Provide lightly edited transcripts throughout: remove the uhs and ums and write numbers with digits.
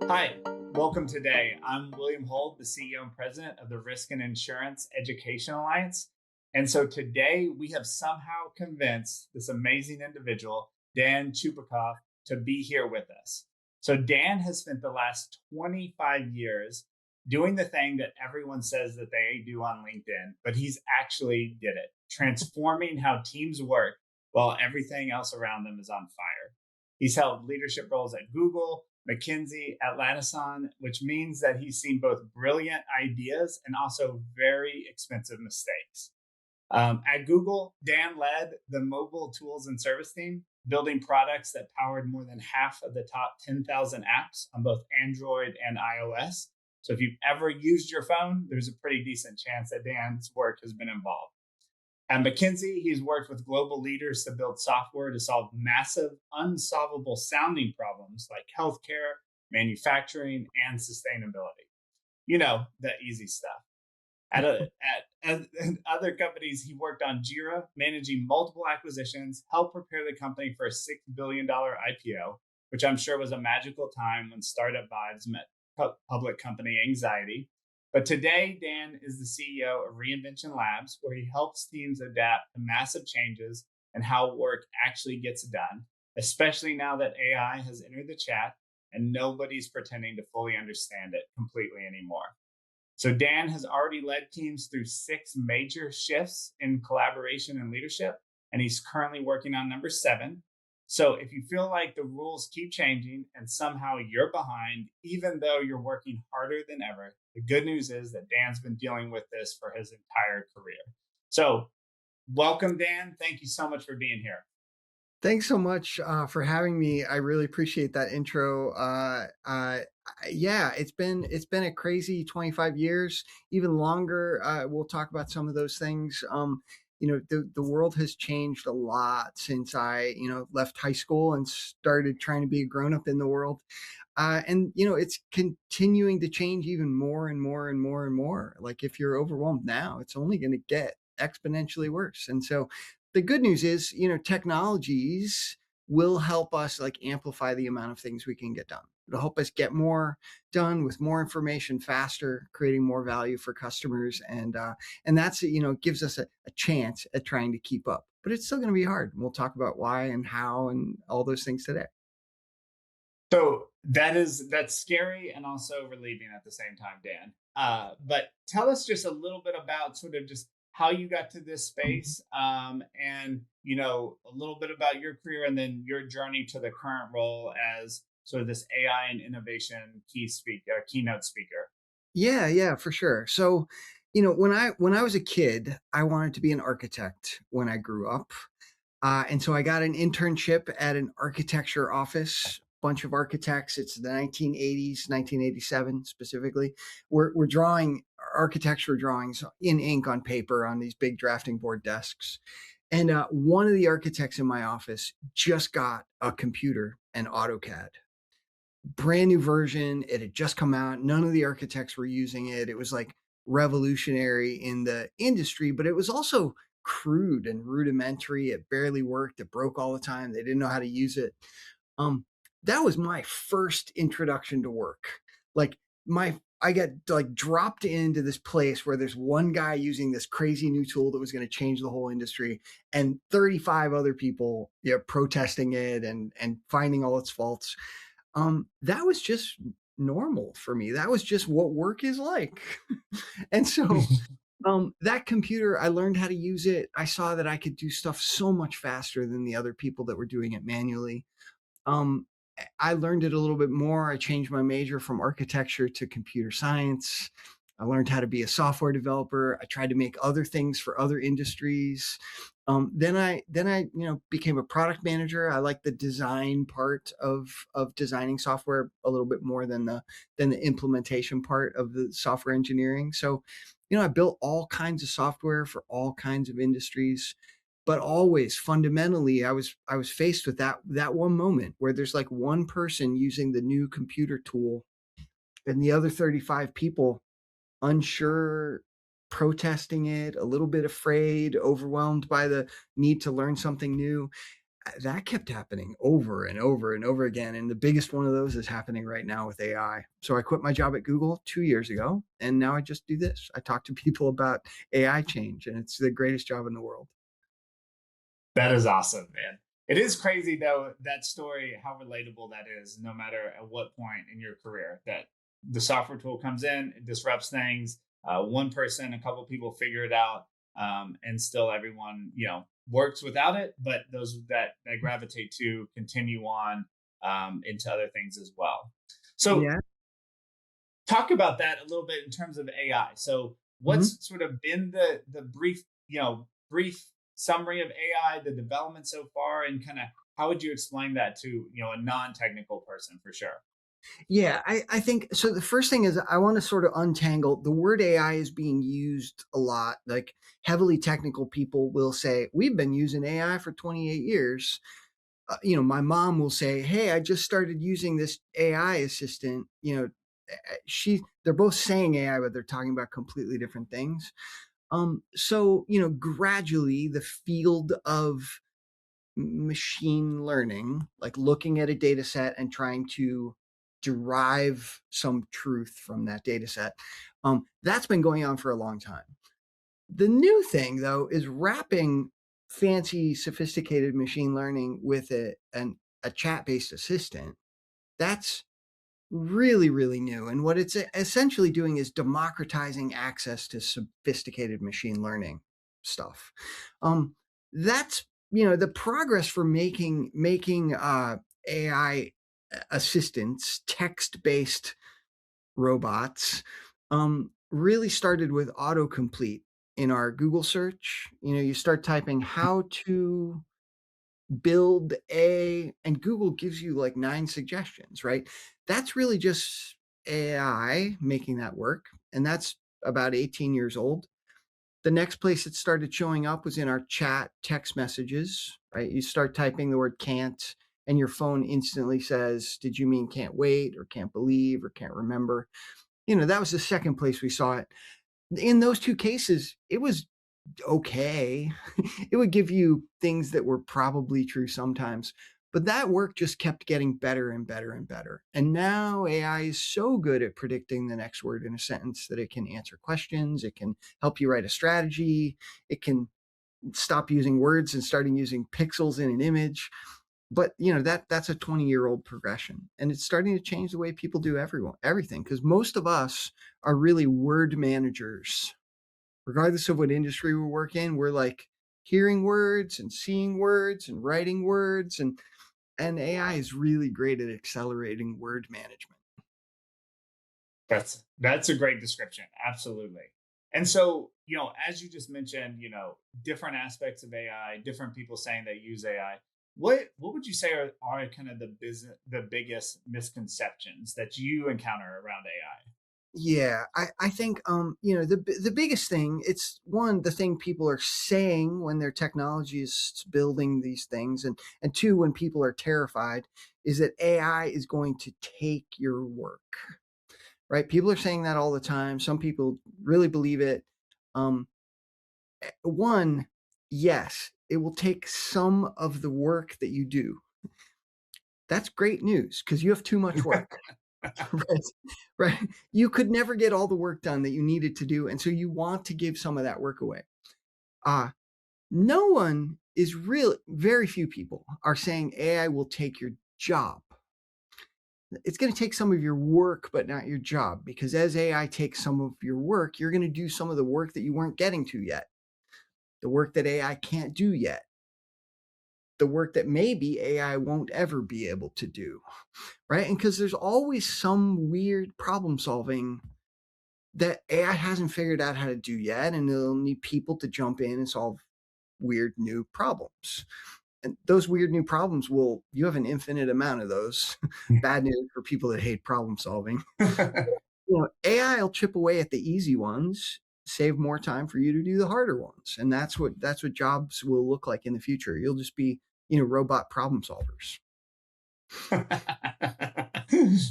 Hi, welcome today. I'm William Holt, the CEO and president of the Risk and Insurance Education Alliance. And so today we have somehow convinced this amazing individual, Dan Chuparkoff, to be here with us. So Dan has spent the last 25 years doing the thing that everyone says that they do on LinkedIn, but he's actually did it, transforming how teams work while everything else around them is on fire. He's held leadership roles at Google, McKinsey, Atlassian, which means that he's seen both brilliant ideas and also very expensive mistakes. At Google, Dan led the mobile tools and service team, building products that powered more than half of the top 10,000 apps on both Android and iOS. So if you've ever used your phone, there's a pretty decent chance that Dan's work has been involved. At McKinsey, he's worked with global leaders to build software to solve massive, unsolvable sounding problems like healthcare, manufacturing, and sustainability. You know, the easy stuff. At other companies, he worked on Jira, managing multiple acquisitions, helped prepare the company for a $6 billion IPO, which I'm sure was a magical time when startup vibes met public company anxiety. But today, Dan is the CEO of Reinvention Labs, where he helps teams adapt to massive changes and how work actually gets done, especially now that AI has entered the chat and nobody's pretending to fully understand it completely anymore. So Dan has already led teams through 6 major shifts in collaboration and leadership, and he's currently working on number 7. So if you feel like the rules keep changing and somehow you're behind, even though you're working harder than ever, the good news is that Dan's been dealing with this for his entire career. So welcome, Dan. Thank you so much for being here. Thanks so much for having me. I really appreciate that intro. Yeah, it's been a crazy 25 years, even longer. We'll talk about some of those things. The world has changed a lot since I left high school and started trying to be a grown up in the world. And it's continuing to change even more and more and more and more. Like if you're overwhelmed now, it's only going to get exponentially worse. And so the good news is, technologies will help us like amplify the amount of things we can get done. It'll help us get more done with more information faster, creating more value for customers, and that's gives us a chance at trying to keep up. But it's still going to be hard. And we'll talk about why and how and all those things today. So that's scary and also relieving at the same time, Dan. But tell us just a little bit about sort of just how you got to this space, and a little bit about your career, and then your journey to the current role as sort of this AI and innovation keynote speaker. Yeah, yeah, for sure. So, when I was a kid, I wanted to be an architect when I grew up. And so I got an internship at an architecture office, bunch of architects. It's the 1980s, 1987 specifically. We're drawing architecture drawings in ink on paper on these big drafting board desks. And one of the architects in my office just got a computer and AutoCAD. Brand new version. It had just come out. None of the architects were using it. It was like revolutionary in the industry, but it was also crude and rudimentary. It barely worked. It broke all the time. They didn't know how to use it. Um, that was my first introduction to work. Like I got like dropped into this place where there's one guy using this crazy new tool that was going to change the whole industry, and 35 other people, protesting it and finding all its faults. That was just normal for me. That was just what work is like. And so that computer, I learned how to use it. I saw that I could do stuff so much faster than the other people that were doing it manually. Um, I learned it a little bit more. I changed my major from architecture to computer science. I learned how to be a software developer. I tried to make other things for other industries. Then I became a product manager. I like the design part of designing software a little bit more than the implementation part of the software engineering. So, I built all kinds of software for all kinds of industries, but always fundamentally I was faced with that one moment where there's like one person using the new computer tool and the other 35 people unsure, protesting it, a little bit afraid, overwhelmed by the need to learn something new. that kept happening over and over and over again. And the biggest one of those is happening right now with AI. So I quit my job at Google 2 years ago, and now I just do this. I talk to people about AI change, and it's the greatest job in the world. That is awesome, man. It is crazy though, that story, how relatable that is, no matter at what point in your career that the software tool comes in, it disrupts things. One person, a couple people figure it out, and still everyone, works without it. But those that gravitate to continue on into other things as well. So Yeah. talk about that a little bit in terms of AI. So Mhm. what's sort of been the brief, brief summary of AI, the development so far, and kind of how would you explain that to, a non-technical person for sure? Yeah, I think so. The first thing is I want to sort of untangle the word AI is being used a lot. Like heavily technical people will say, we've been using AI for 28 years. My mom will say, "Hey, I just started using this AI assistant." They're both saying AI, but they're talking about completely different things. So gradually the field of machine learning, like looking at a data set and trying to derive some truth from that data set, that's been going on for a long time. The new thing, though, is wrapping fancy, sophisticated machine learning with a chat based assistant. That's really, really new. And what it's essentially doing is democratizing access to sophisticated machine learning stuff. That's the progress for making AI assistants, text based robots, really started with autocomplete in our Google search. You start typing how to build and Google gives you like 9 suggestions, right? That's really just AI making that work, and that's about 18 years old. The next place it started showing up was in our chat text messages, right? You start typing the word can't, and your phone instantly says, "Did you mean can't wait or can't believe or can't remember?" That was the second place we saw it. In those 2 cases, it was okay. It would give you things that were probably true sometimes, but that work just kept getting better and better and better. And now AI is so good at predicting the next word in a sentence that it can answer questions, it can help you write a strategy, it can stop using words and starting using pixels in an image. But that's a 20-year-old progression, and it's starting to change the way people do everything, because most of us are really word managers. Regardless of what industry we work in, we're like hearing words and seeing words and writing words, and AI is really great at accelerating word management. That's a great description. Absolutely. And so, as you just mentioned, different aspects of AI, different people saying they use AI. What would you say are kind of the biggest misconceptions that you encounter around AI? Yeah, I think the biggest thing, it's one, the thing people are saying when their technology is building these things, and two, when people are terrified, is that AI is going to take your work. Right? People are saying that all the time. Some people really believe it. Um, One, yes, it will take some of the work that you do. That's great news because you have too much work. Right. Right. You could never get all the work done that you needed to do. And so you want to give some of that work away. Uh, no one is really, very few people are saying AI will take your job. It's going to take some of your work, but not your job, because as AI takes some of your work, you're going to do some of the work that you weren't getting to yet, the work that AI can't do yet, the work that maybe AI won't ever be able to do, right? And because there's always some weird problem solving that AI hasn't figured out how to do yet, and they'll need people to jump in and solve weird new problems. And those weird new problems you have an infinite amount of those. Bad news for people that hate problem solving. AI will chip away at the easy ones, save more time for you to do the harder ones. And that's what jobs will look like in the future. You'll just be, robot problem solvers.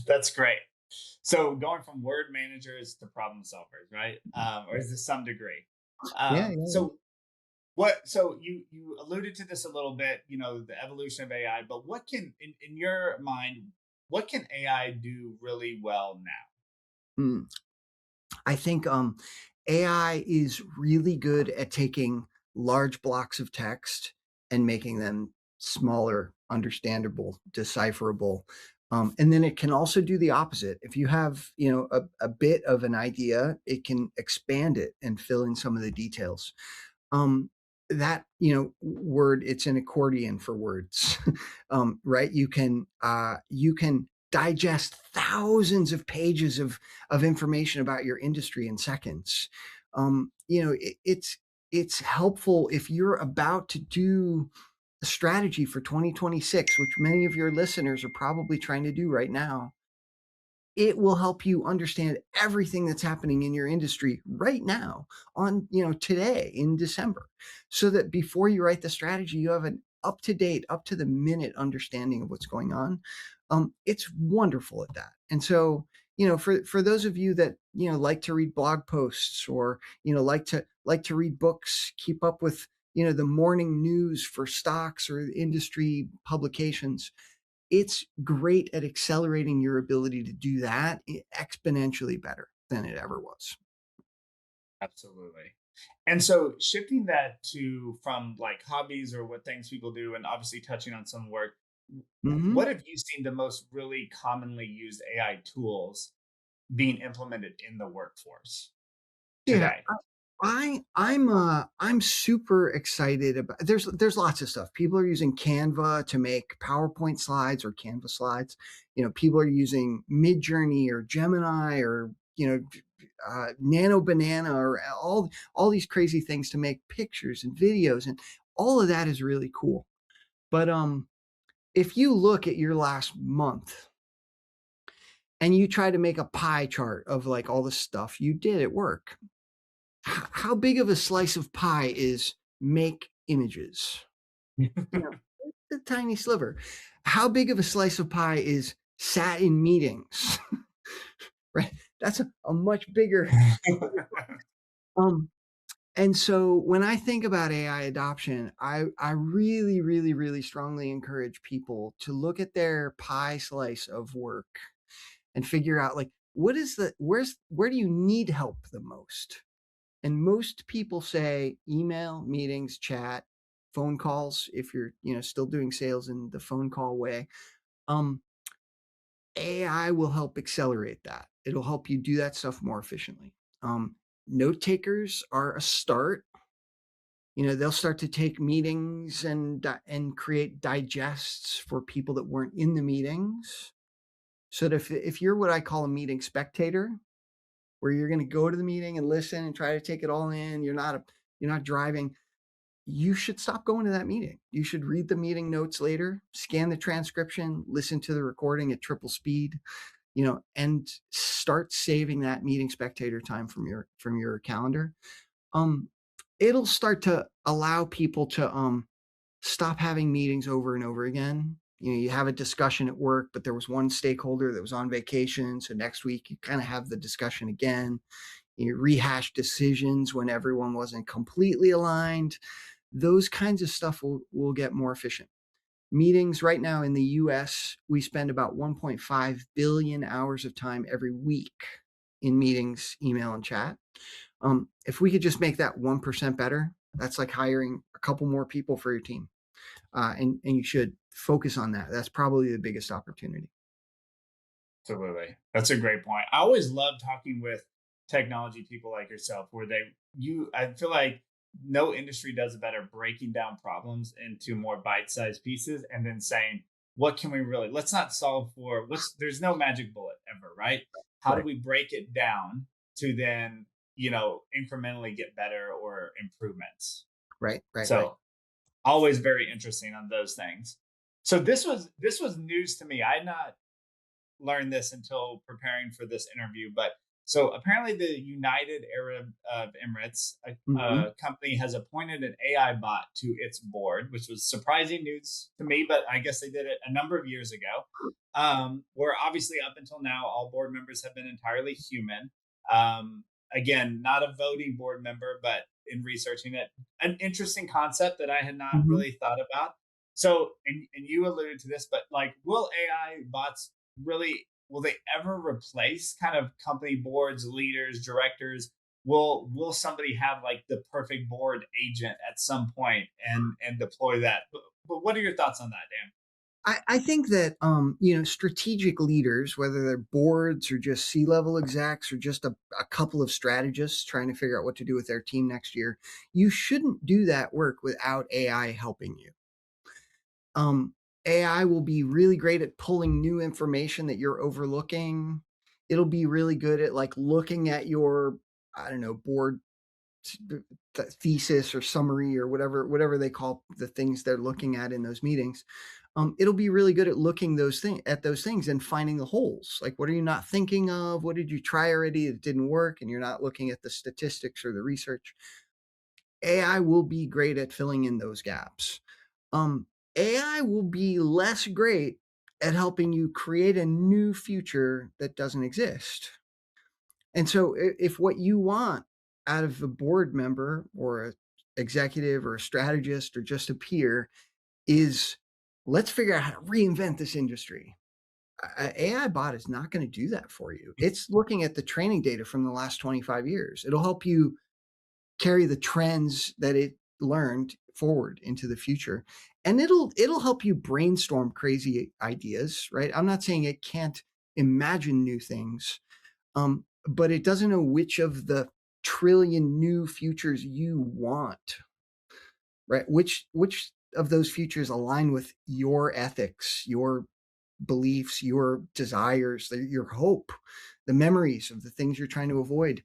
That's great. So going from word managers to problem solvers, right? Or is this some degree? Yeah, yeah, yeah. So What so you alluded to this a little bit, the evolution of AI, but what can in your mind, what can AI do really well now? Mm. I think AI is really good at taking large blocks of text and making them smaller, understandable, decipherable. And then it can also do the opposite. If you have, a bit of an idea, it can expand it and fill in some of the details. Um, that word, it's an accordion for words. Right, you can digest thousands of pages of information about your industry in seconds. It's helpful if you're about to do a strategy for 2026, which many of your listeners are probably trying to do right now. It will help you understand everything that's happening in your industry right now, on today in December, so that before you write the strategy, you have an up to date, up to the minute understanding of what's going on. It's wonderful at that. And so, for those of you that like to read blog posts, or like to read books, keep up with the morning news for stocks or industry publications, it's great at accelerating your ability to do that exponentially better than it ever was. Absolutely. And so shifting that to from like hobbies or what things people do, and obviously touching on some work, what Mhm. have you seen the most really commonly used AI tools being implemented in the workforce Yeah, today? I'm super excited about. There's lots of stuff. People are using Canva to make PowerPoint slides or Canva slides. People are using Midjourney or Gemini, or Nano Banana, or all these crazy things to make pictures and videos, and all of that is really cool. But if you look at your last month and you try to make a pie chart of like all the stuff you did at work, how big of a slice of pie is make images? You know, it's a tiny sliver. How big of a slice of pie is sat in meetings? Right? That's a much bigger. Um, and so when I think about AI adoption, I really, really, really strongly encourage people to look at their pie slice of work and figure out, like, where do you need help the most? And most people say email, meetings, chat, phone calls, if you're, still doing sales in the phone call way. Um, AI will help accelerate that. It'll help you do that stuff more efficiently. Note takers are a start. They'll start to take meetings and create digests for people that weren't in the meetings. So that if you're what I call a meeting spectator, where you're going to go to the meeting and listen and try to take it all in, you're not driving, you should stop going to that meeting. You should read the meeting notes later, scan the transcription, listen to the recording at triple speed, and start saving that meeting spectator time from your calendar. Um, it'll start to allow people to stop having meetings over and over again. You have a discussion at work, but there was one stakeholder that was on vacation, so next week you kind of have the discussion again. You rehash decisions when everyone wasn't completely aligned. Those kinds of stuff will get more efficient. Meetings right now in the US, we spend about 1.5 billion hours of time every week in meetings, email, and chat. If we could just make that 1% better, that's like hiring a couple more people for your team. And you should focus on that. That's probably the biggest opportunity. Absolutely. That's a great point. I always love talking with technology people like yourself, where I feel like no industry does it better breaking down problems into more bite-sized pieces and then saying, what can we really, let's not solve for there's no magic bullet ever, right? How do Right, we break it down to then, incrementally get better or improvements? right, right, right. So always very interesting on those things. So this was news to me. I had not learned this until preparing for this interview, but so apparently the United Arab Emirates, Hmm. a company, has appointed an AI bot to its board, which was surprising news to me, but I guess they did it a number of years ago. Where obviously up until now, all board members have been entirely human. Again, not a voting board member, but in researching it. An interesting concept that I had not Mhm. really thought about. So, and you alluded to this, but like, will AI bots really, will they ever replace kind of company boards, leaders, directors? Will somebody have like the perfect board agent at some point and deploy that? But what are your thoughts on that, Dan? I think that strategic leaders, whether they're boards or just C-level execs or just a couple of strategists trying to figure out what to do with their team next year, you shouldn't do that work without AI helping you. Um, AI will be really great at pulling new information that you're overlooking. It'll be really good at like looking at your, I don't know, board thesis or summary or whatever they call the things they're looking at in those meetings. It'll be really good at looking those things and finding the holes. Like, what are you not thinking of? What did you try already that didn't work? And you're not looking at the statistics or the research. AI will be great at filling in those gaps. Um, AI will be less great at helping you create a new future that doesn't exist. And so if what you want out of a board member or a executive or a strategist or just a peer is let's figure out how to reinvent this industry. AI bot is not going to do that for you. It's looking at the training data from the last 25 years. It'll help you carry the trends that it learned forward into the future. And it'll help you brainstorm crazy ideas, right? I'm not saying it can't imagine new things, but it doesn't know which of the trillion new futures you want, right? Which of those futures align with your ethics, your beliefs, your desires, your hope, the memories of the things you're trying to avoid.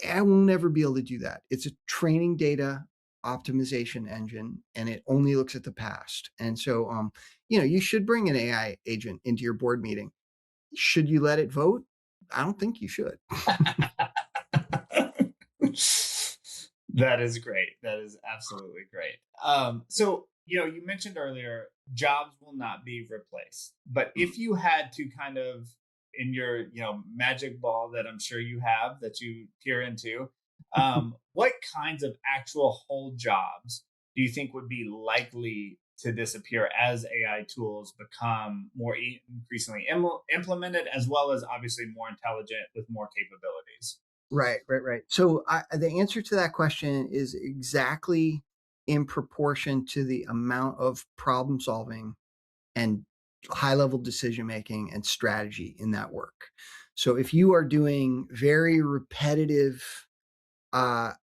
I will never be able to do that. It's a training data optimization engine, and it only looks at the past. And so, you should bring an AI agent into your board meeting. Should you let it vote? I don't think you should. That is great. That is absolutely great. So, you mentioned earlier, jobs will not be replaced. But if you had to kind of, in your, magic ball that I'm sure you have that you peer into, what kinds of actual whole jobs do you think would be likely to disappear as AI tools become more increasingly implemented, as well as obviously more intelligent with more capabilities? Right, right, right. So the answer to that question is exactly in proportion to the amount of problem solving and high level decision making and strategy in that work. So if you are doing very repetitive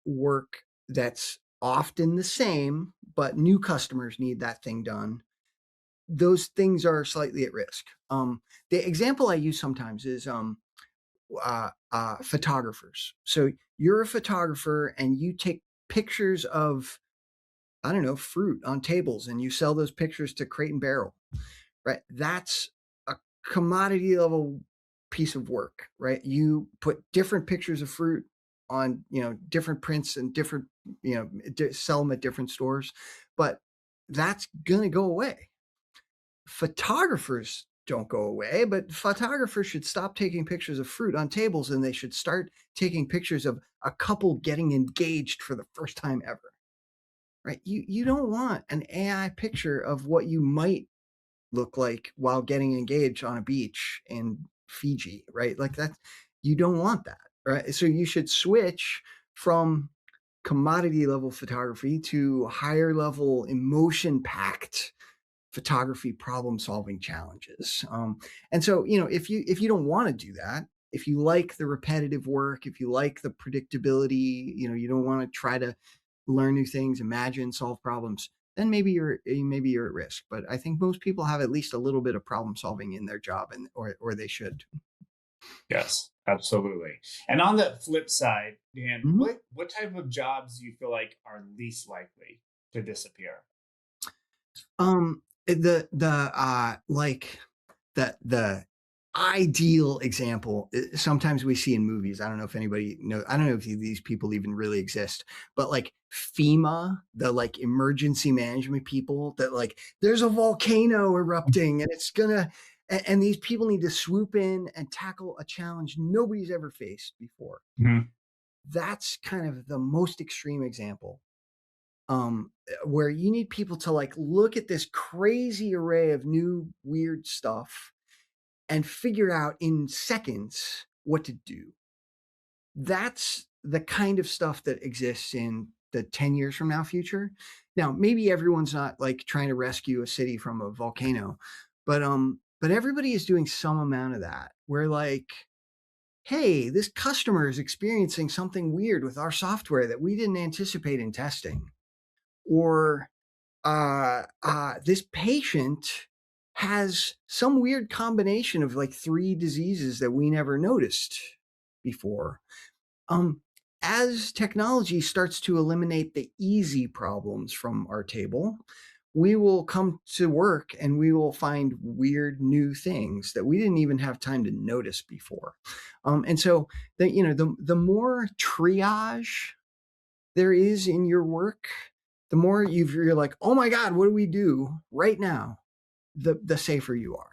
work that's often the same, but new customers need that thing done, those things are slightly at risk. The example I use sometimes is photographers. So you're a photographer and you take pictures of, I don't know, fruit on tables and you sell those pictures to Crate and Barrel, right? That's a commodity level piece of work, right? You put different pictures of fruit on, different prints and different, sell them at different stores, but that's going to go away. Photographers don't go away, but photographers should stop taking pictures of fruit on tables and they should start taking pictures of a couple getting engaged for the first time ever. Right? You don't want an AI picture of what you might look like while getting engaged on a beach in Fiji, right? Like that, you don't want that, right? So you should switch from commodity level photography to higher level emotion packed photography problem solving challenges. And so, if you don't want to do that, if you like the repetitive work, if you like the predictability, you don't want to try to learn new things, imagine, solve problems, then maybe you're at risk. But I think most people have at least a little bit of problem solving in their job, and or they should. Yes, absolutely. And on the flip side, Dan, Mhm. what type of jobs do you feel like are least likely to disappear? Like the ideal example sometimes we see in movies. I don't know if anybody know. I don't know if these people even really exist, but like FEMA, the like emergency management people that like there's a volcano erupting and it's gonna and these people need to swoop in and tackle a challenge nobody's ever faced before. Mhm. that's kind of the most extreme example, where you need people to like look at this crazy array of new weird stuff and figure out in seconds what to do. That's the kind of stuff that exists in the 10 years from now future. Now, maybe everyone's not like trying to rescue a city from a volcano, but everybody is doing some amount of that. Where like, hey, this customer is experiencing something weird with our software that we didn't anticipate in testing. Or this patient has some weird combination of like three diseases that we never noticed before. Um, as technology starts to eliminate the easy problems from our table, we will come to work and we will find weird new things that we didn't even have time to notice before. And so the more triage there is in your work, the more you're like, oh my God, what do we do right now? The safer you are.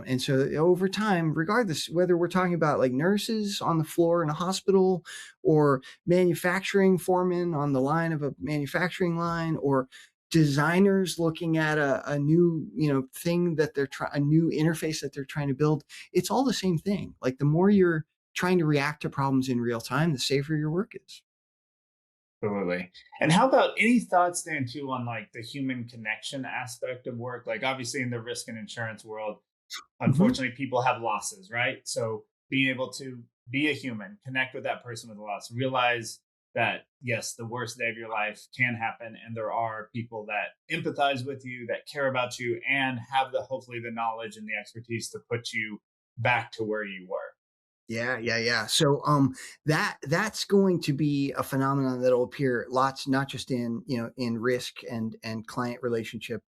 And so over time, regardless whether we're talking about like nurses on the floor in a hospital or manufacturing foremen on the line of a manufacturing line or designers looking at a new thing that they're trying, a new interface that they're trying to build, it's all the same thing. Like the more you're trying to react to problems in real time, the safer your work is. Absolutely. And how about any thoughts then too on like the human connection aspect of work? Like obviously in the risk and insurance world, Mhm. unfortunately people have losses, right? So being able to be a human, connect with that person with a loss, realize that yes, the worst day of your life can happen and there are people that empathize with you, that care about you and have the hopefully the knowledge and the expertise to put you back to where you were. Yeah, yeah, yeah. So that's going to be a phenomenon that'll appear lots, not just in in risk and client relationship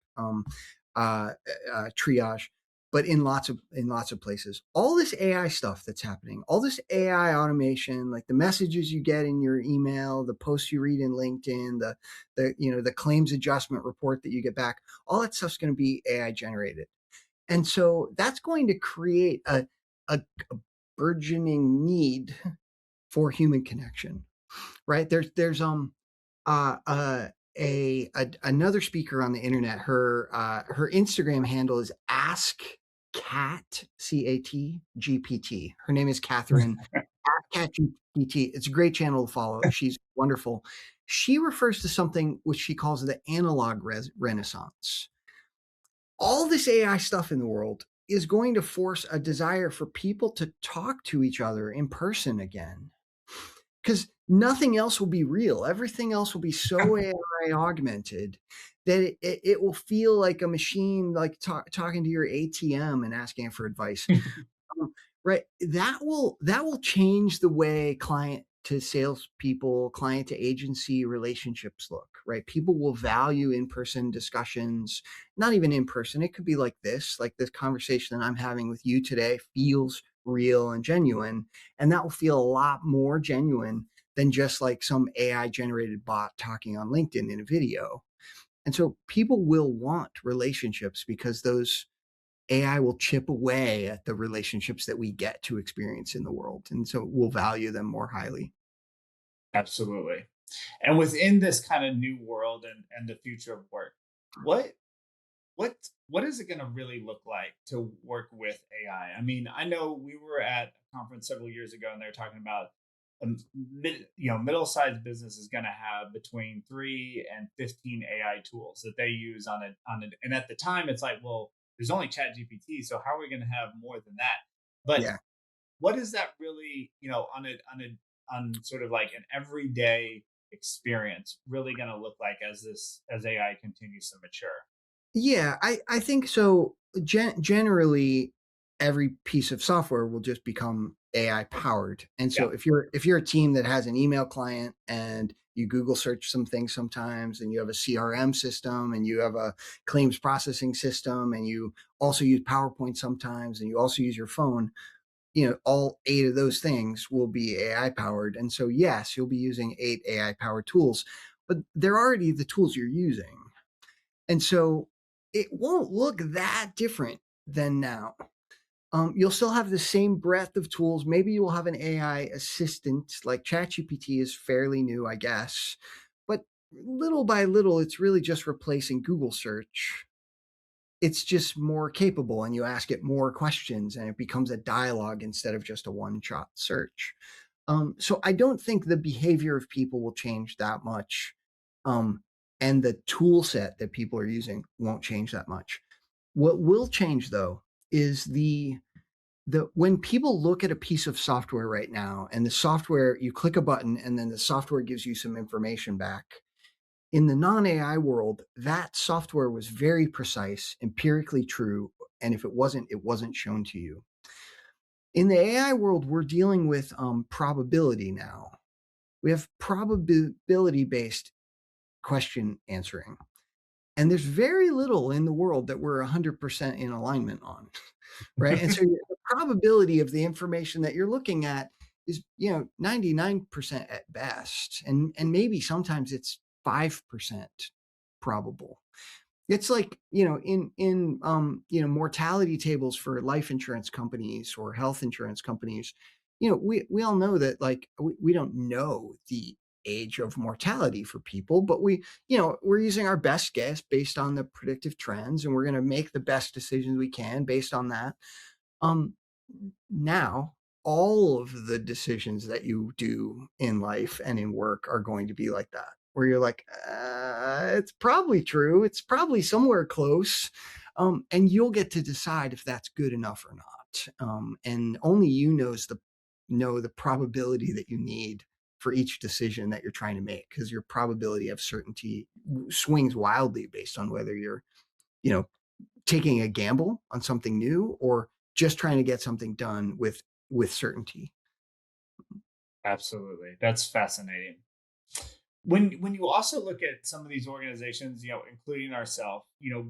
uh, triage, but in lots of places. All this AI stuff that's happening, all this AI automation, like the messages you get in your email, the posts you read in LinkedIn, the claims adjustment report that you get back, all that stuff's going to be AI generated. And so that's going to create a burgeoning need for human connection, right? There's another speaker on the internet. Her Instagram handle is Ask Cat CAT GPT. Her name is Catherine at Cat GPT. It's a great channel to follow. She's wonderful. She refers to something which she calls the analog renaissance. All this AI stuff in the world is going to force a desire for people to talk to each other in person again. Because nothing else will be real. Everything else will be so AI augmented that it will feel like a machine, like talking to your ATM and asking for advice. Right. That will change the way client to salespeople, client to agency relationships look, right? People will value in-person discussions, not even in person. It could be like this conversation that I'm having with you today feels real and genuine. And that will feel a lot more genuine than just like some AI generated bot talking on LinkedIn in a video. And so people will want relationships because those AI will chip away at the relationships that we get to experience in the world. And so we'll value them more highly. Absolutely. And within this kind of new world and the future of work, what what what is it going to really look like to work with AI? I mean, I know we were at a conference several years ago, and they're talking about middle-sized business is going to have between 3 and 15 AI tools that they use on it. And at the time, it's like, well, there's only Chat GPT, so how are we going to have more than that? But Yeah. what is that really, on sort of like an everyday experience really going to look like as AI continues to mature? Yeah, I think so. Generally, every piece of software will just become AI powered. And so Yeah. if you're a team that has an email client and you Google search some things sometimes, and you have a CRM system, and you have a claims processing system, and you also use PowerPoint sometimes, and you also use your phone, all eight of those things will be AI powered. And so, yes, you'll be using eight AI powered tools, but they're already the tools you're using. And so it won't look that different than now. You'll still have the same breadth of tools. Maybe you will have an AI assistant, like ChatGPT is fairly new, I guess. But little by little, it's really just replacing Google search. It's just more capable, and you ask it more questions, and it becomes a dialogue instead of just a one-shot search. So I don't think the behavior of people will change that much. Um, and the tool set that people are using won't change that much. What will change, though, is the when people look at a piece of software right now, and the software, you click a button and then the software gives you some information back. In the non-AI world, that software was very precise, empirically true, and if it wasn't, it wasn't shown to you. In the AI world, we're dealing with probability now. We have probability based question answering. And there's very little in the world that we're 100% in alignment on, right? And so the probability of the information that you're looking at is, 99% at best. And maybe sometimes it's 5% probable. It's like, mortality tables for life insurance companies or health insurance companies. We all know that, like, we don't know the age of mortality for people, but we're using our best guess based on the predictive trends, and we're going to make the best decisions we can based on that. Um, Now, all of the decisions that you do in life and in work are going to be like that, where you're like, it's probably true. It's probably somewhere close. And you'll get to decide if that's good enough or not. And only you know the probability that you need for each decision that you're trying to make, because your probability of certainty swings wildly based on whether you're, you know, taking a gamble on something new or just trying to get something done with certainty. Absolutely. That's fascinating. When you also look at some of these organizations, including ourselves,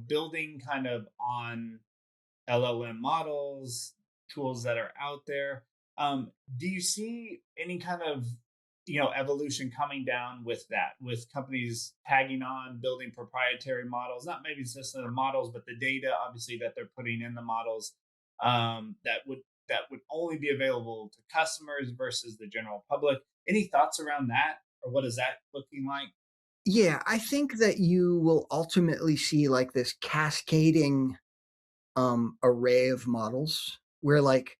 building kind of on LLM models, tools that are out there, do you see any kind of evolution coming down with that, with companies tagging on building proprietary models, not maybe just the models but the data obviously that they're putting in the models, that would only be available to customers versus the general public? Any thoughts around that, or what is that looking like? Yeah, I think that you will ultimately see like this cascading array of models where, like,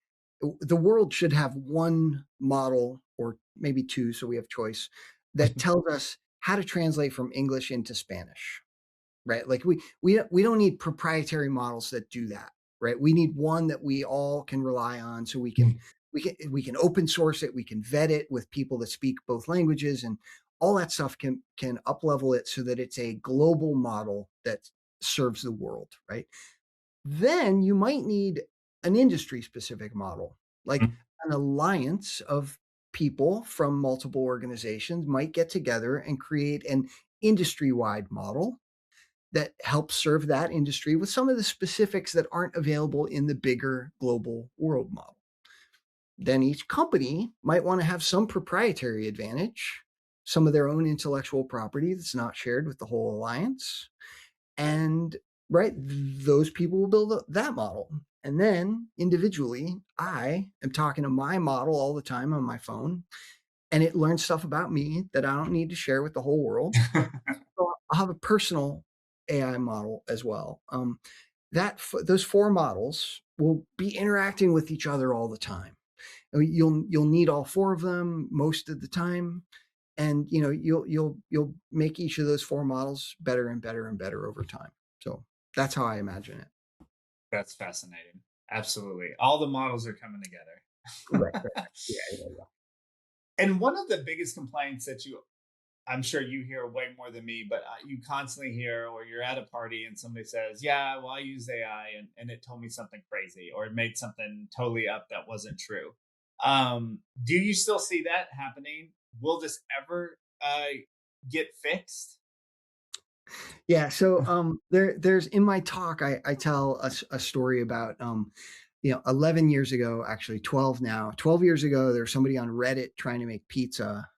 the world should have one model or maybe two, so we have choice, that tells us how to translate from English into Spanish. Right? Like we don't need proprietary models that do that, right? We need one that we all can rely on, so we can open source it, we can vet it with people that speak both languages, and all that stuff can up level it so that it's a global model that serves the world, right? Then you might need an industry specific model, like an alliance of people from multiple organizations might get together and create an industry wide model that helps serve that industry with some of the specifics that aren't available in the bigger global world model. Then each company might want to have some proprietary advantage, some of their own intellectual property that's not shared with the whole alliance. And right, those people will build that model. And then individually, I am talking to my model all the time on my phone, and it learns stuff about me that I don't need to share with the whole world. So I'll have a personal AI model as well. Those four models will be interacting with each other all the time. You'll need all four of them most of the time, and you'll make each of those four models better and better and better over time. So that's how I imagine it. That's fascinating. Absolutely. All the models are coming Right. together. Right. Yeah. Yeah. Yeah. And one of the biggest complaints that I'm sure you hear way more than me, but you constantly hear, or you're at a party and somebody says, yeah, well, I used AI and it told me something crazy, or it made something totally up that wasn't true. Do you still see that happening? Will this ever get fixed? Yeah. So there's in my talk, I tell a story about 11 years ago, actually 12 now. 12 years ago, there was somebody on Reddit trying to make pizza.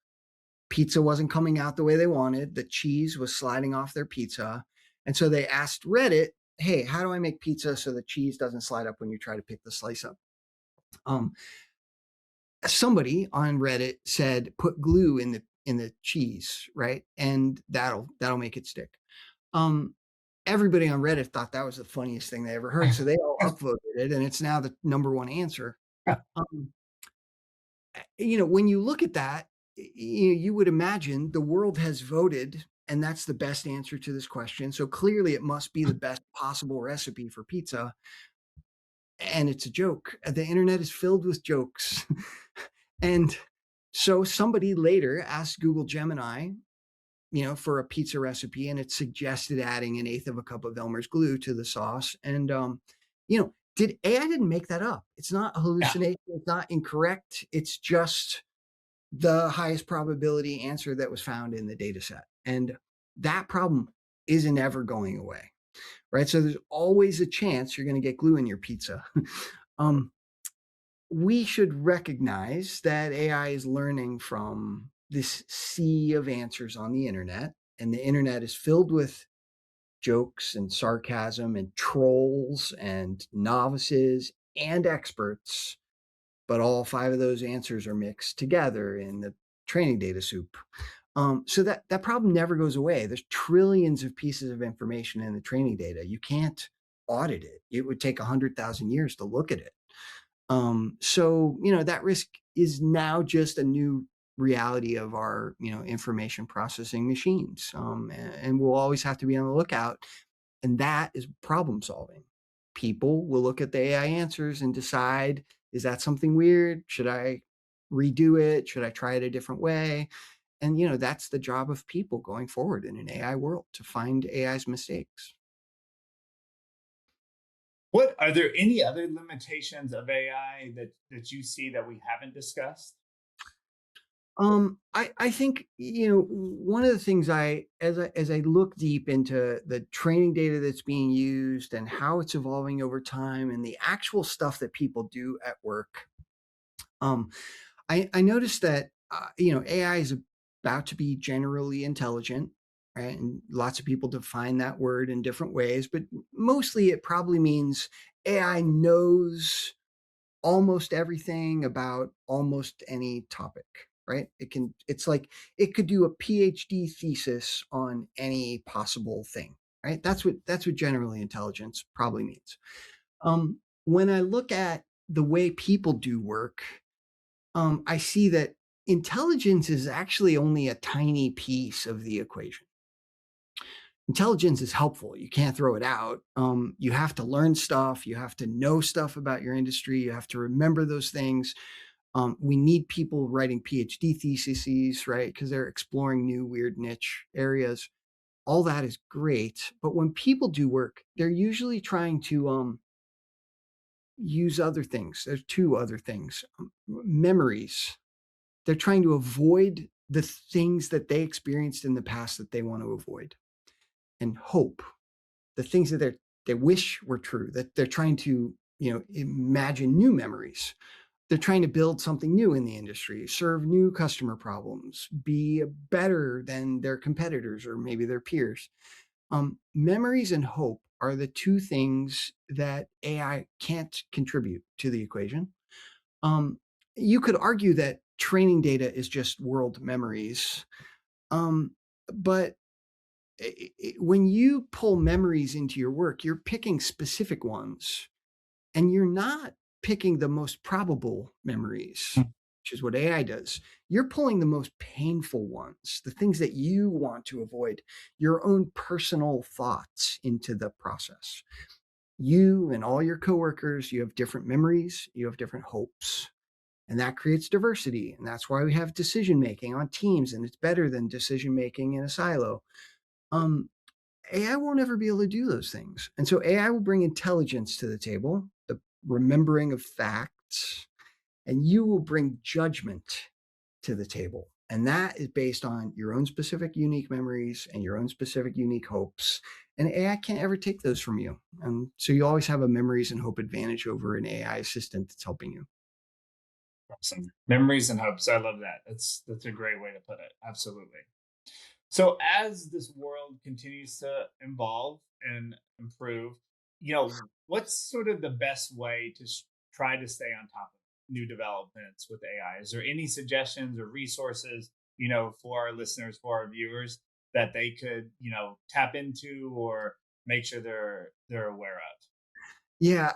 Pizza wasn't coming out the way they wanted. The cheese was sliding off their pizza. And so they asked Reddit hey, how do I make pizza so the cheese doesn't slide up when you try to pick the slice up? Um, Somebody on Reddit said put glue in the cheese, right? And that'll make it stick. Um, Everybody on Reddit thought that was the funniest thing they ever heard, so they all upvoted it, and it's now the number one answer. Um, when you look at that, you would imagine the world has voted, and that's the best answer to this question. So clearly, it must be the best possible recipe for pizza, and it's a joke. The internet is filled with jokes, and so somebody later asked Google Gemini, for a pizza recipe, and it suggested adding an eighth of a cup of Elmer's glue to the sauce. And did AI didn't make that up. It's not a Yeah. hallucination. It's not incorrect. It's just the highest probability answer that was found in the data set. And that problem isn't ever going away, right? So there's always a chance you're going to get glue in your pizza. um, we should recognize that AI is learning from this sea of answers on the internet, and the internet is filled with jokes and sarcasm and trolls and novices and experts, but all five of those answers are mixed together in the training data soup. So that problem never goes away. There's trillions of pieces of information in the training data. You can't audit it. It would take 100,000 years to look at it. So that risk is now just a new reality of our information processing machines, and we'll always have to be on the lookout. And that is problem solving. People will look at the AI answers and decide, is that something weird? Should I redo it? Should I try it a different way? And that's the job of people going forward in an AI world, to find AI's mistakes. What are there any other limitations of AI that you see that we haven't discussed? I think one of the things as I look deep into the training data that's being used and how it's evolving over time and the actual stuff that people do at work, um, I noticed that AI is about to be generally intelligent, right? And lots of people define that word in different ways, but mostly it probably means AI knows almost everything about almost any topic, right? It's like it could do a PhD thesis on any possible thing, right? That's what generally intelligence probably means. When I look at the way people do work, I see that intelligence is actually only a tiny piece of the equation. Intelligence is helpful. You can't throw it out. You have to learn stuff. You have to know stuff about your industry. You have to remember those things. We need people writing PhD theses, right? Because they're exploring new weird niche areas. All that is great. But when people do work, they're usually trying to use other things. There's two other things: memories. They're trying to avoid the things that they experienced in the past that they want to avoid, and hope, the things that they wish were true, that they're trying to imagine new memories. They're trying to build something new in the industry, serve new customer problems, be better than their competitors or maybe their peers. Memories and hope are the two things that AI can't contribute to the equation. um, you could argue that training data is just world memories, um, but when you pull memories into your work, you're picking specific ones, and you're not picking the most probable memories, which is what AI does. You're pulling the most painful ones, the things that you want to avoid, your own personal thoughts into the process. You and all your coworkers, you have different memories, you have different hopes, and that creates diversity. And that's why we have decision making on teams, and it's better than decision making in a silo. Um, AI won't ever be able to do those things. And so AI will bring intelligence to the table, the remembering of facts, and you will bring judgment to the table. And that is based on your own specific unique memories and your own specific unique hopes. And AI can't ever take those from you. And so you always have a memories and hope advantage over an AI assistant that's helping you. Awesome. Memories and hopes. I love that. That's a great way to put it. Absolutely. So as this world continues to evolve and improve, what's sort of the best way to try to stay on top of new developments with AI? Is there any suggestions or resources, for our listeners, for our viewers that they could, tap into or make sure they're aware of? Yeah,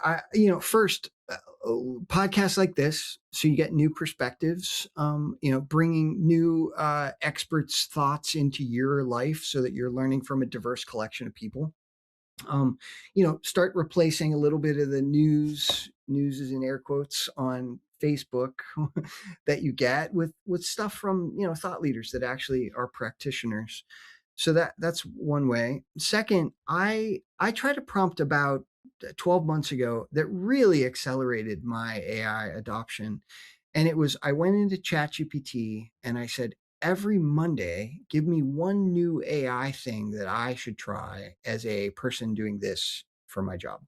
first, podcasts like this, so you get new perspectives. Bringing new experts' thoughts into your life, so that you're learning from a diverse collection of people. Um, Start replacing a little bit of the news is in air quotes on Facebook that you get with stuff from thought leaders that actually are practitioners. So that's one way. Second, I tried a prompt about 12 months ago that really accelerated my AI adoption. And it was, I went into ChatGPT and I said, every Monday, give me one new AI thing that I should try as a person doing this for my job.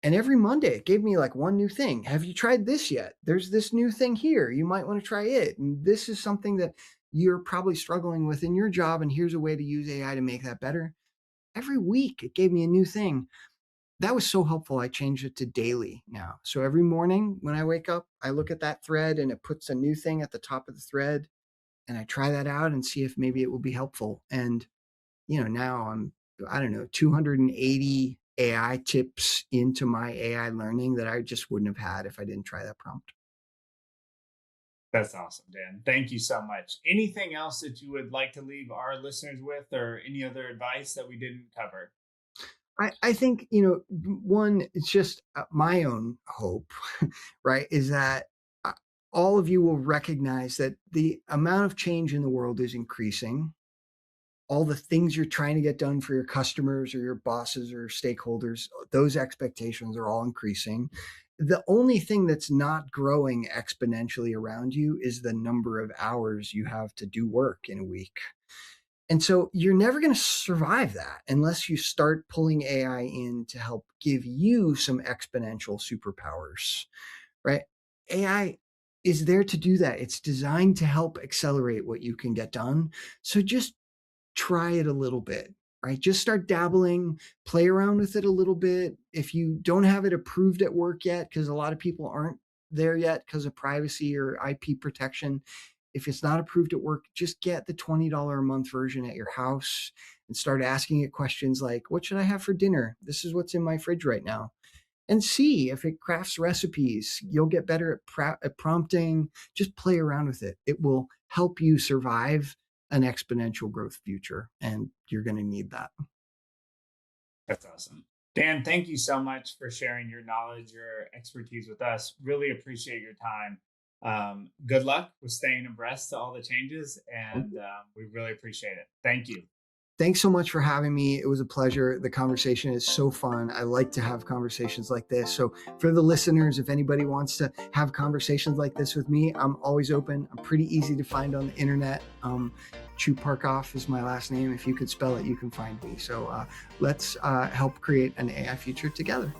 And every Monday, it gave me like one new thing. Have you tried this yet? There's this new thing here. You might want to try it. And this is something that you're probably struggling with in your job. And here's a way to use AI to make that better. Every week, it gave me a new thing. That was so helpful. I changed it to daily now. So every morning when I wake up, I look at that thread and it puts a new thing at the top of the thread. And I try that out and see if maybe it will be helpful. And, now I don't know, 280 AI tips into my AI learning that I just wouldn't have had if I didn't try that prompt. That's awesome, Dan. Thank you so much. Anything else that you would like to leave our listeners with, or any other advice that we didn't cover? I think, one, it's just my own hope, right, is that uh, all of you will recognize that the amount of change in the world is increasing. All the things you're trying to get done for your customers or your bosses or stakeholders, those expectations are all increasing. The only thing that's not growing exponentially around you is the number of hours you have to do work in a week. And so you're never going to survive that unless you start pulling AI in to help give you some exponential superpowers, right? AI is there to do that. It's designed to help accelerate what you can get done. So just try it a little bit, right? Just start dabbling, play around with it a little bit. If you don't have it approved at work yet, because a lot of people aren't there yet because of privacy or IP protection, if it's not approved at work, just get the $20 a month version at your house and start asking it questions like, what should I have for dinner? This is what's in my fridge right now. And see if it crafts recipes. You'll get better at prompting. Just play around with it. It will help you survive an exponential growth future, and you're going to need that. That's awesome. Dan, thank you so much for sharing your knowledge, your expertise with us. Really appreciate your time. Good luck with staying abreast to all the changes, and we really appreciate it. Thank you. Thanks so much for having me. It was a pleasure. The conversation is so fun. I like to have conversations like this. So, for the listeners, if anybody wants to have conversations like this with me, I'm always open. I'm pretty easy to find on the internet. Chuparkoff is my last name. If you could spell it, you can find me. So, let's help create an AI future together.